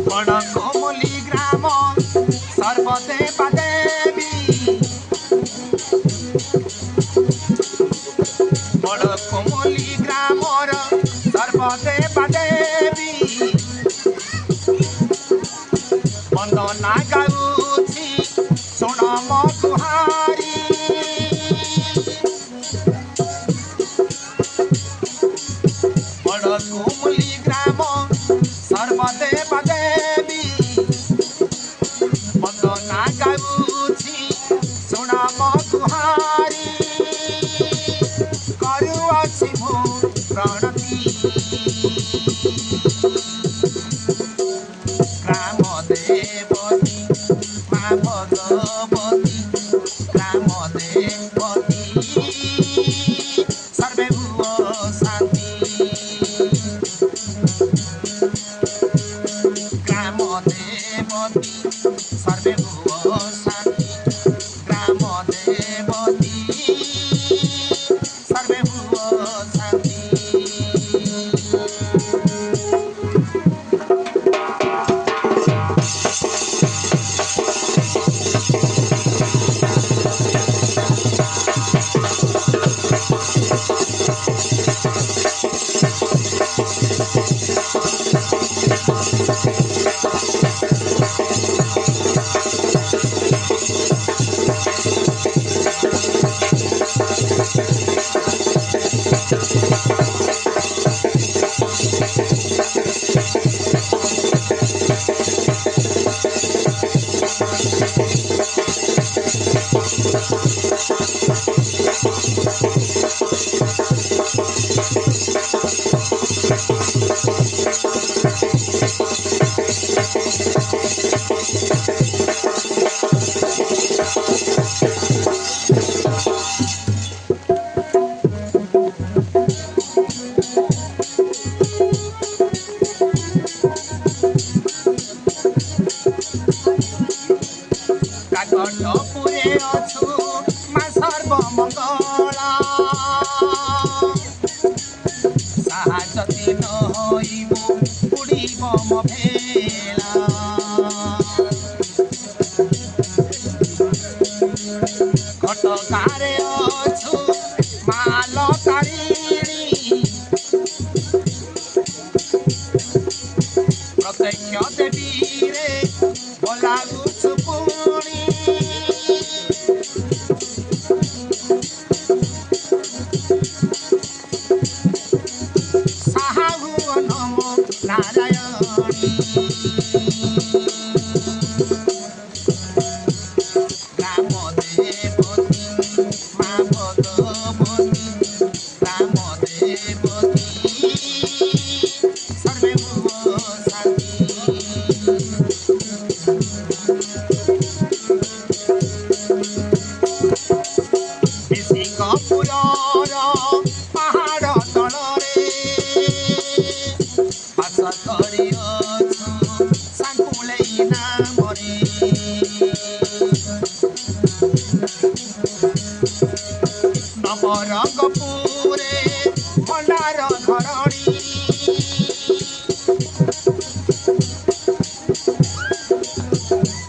बड़ कोमली ग्राम सर्वदेवा देवी बड़ कोमली ग्रामर सर्वदेवा देवी वंदना गाउछि सुन मो गुहारी बड़ कोमली ग्राम सर्वदेवा देवी वंदना गाउछि सुन मो गुहारी करुअछि मो प्रणति ग्राम देवती मा भगवती ग्राम देवती सर्वे भुव शान्ति ग्राम देवती सर्वे भुव शान्ति ग्राम देवती सर्वे भुव शान्ति काकटपुरे अछु मा सर्वमङ्गला साहजति नहोइबु उडिब म भेला घटकारे अछु मालकारिणी प्रत्यक्ष देवी रे बोलाउछु पुणी साहु नमो नारायणी ग्राम देवती मा भगवती ग्राम देवती सर्वे भुव शान्ति सिंहपुरर पहाड़ तलरे बास करिअछु साङ्कुलै नामरे नवरङ्गपुरे भण्डार धरणी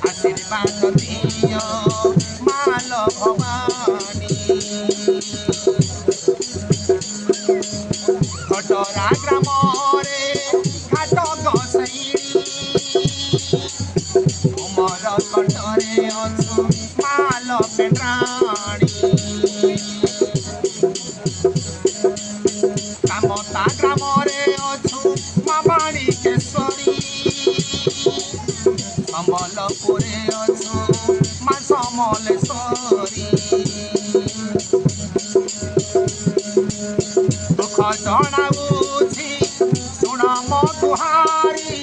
आशीर्वाद दिय माल भवानी कटरा ग्राम रे घाट गसैनी उमर कटरे अछु माल पेट्राणी कामता ग्राम रे अछु मा माणिकेश्वरी सम्बलपुरे अछु मा समलेश्वरी दुख जनाउछि सुन मो गुहारी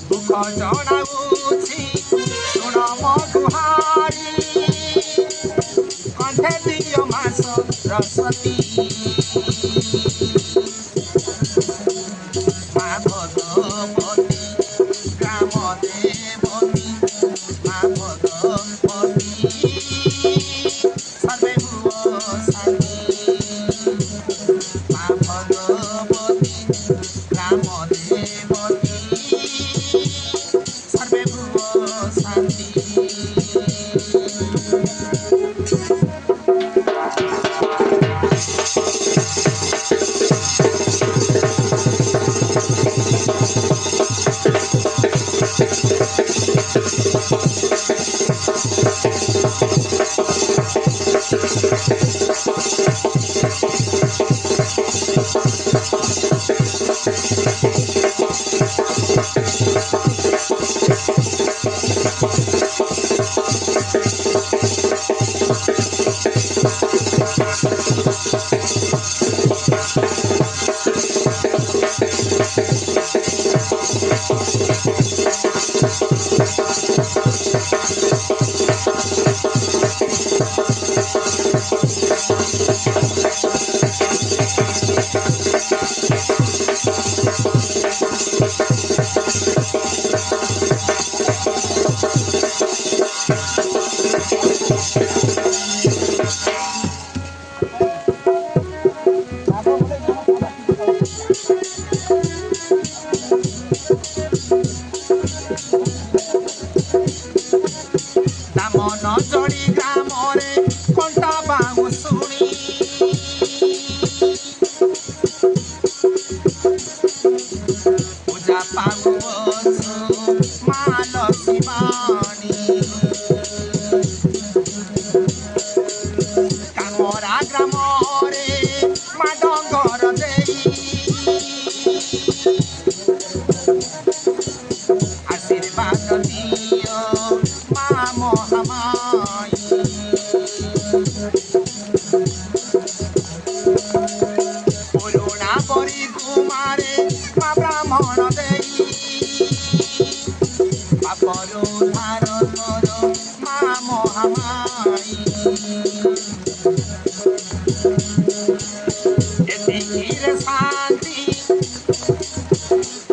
दुख जनाउछि सुन मो गुहारी कंठे दियो मास सरस्वती मा भगवती देवती सर्वे भुव शान्ति मन जोड़ी ग्रामरे कंटा बाहु शुणी पूजा पाउछु माल शिवानी कामरा ग्रामरे मा डंगर देई आशीर्वाद दियो मा महामाई पुरुणा परी कुमारे मा ब्राह्मण देई पापरो धार कर मा महामाई एतिकिरे शान्ति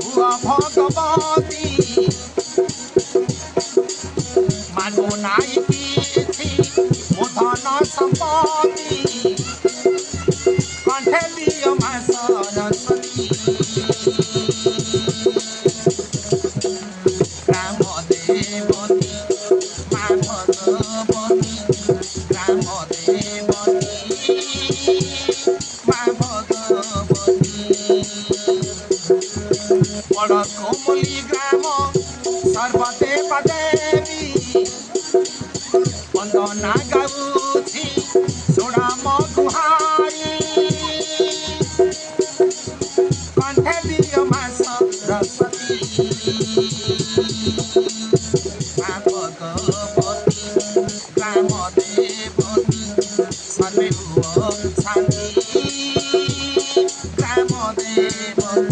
हुआ भगवती मागो नाई किछि मो धन सम्पत्ति कंठे दियो मा सरस्वती ग्राम देवती मा भगवती ग्राम देवती मा भगवती बड़ कोमली ग्राम सर्वदेव देवी वंदना गाउछि सुण मो गुहारी कंठे दियो मा सरस्वती मा भगवती ग्राम देवती सर्वे भुव शान्ति ग्राम देवती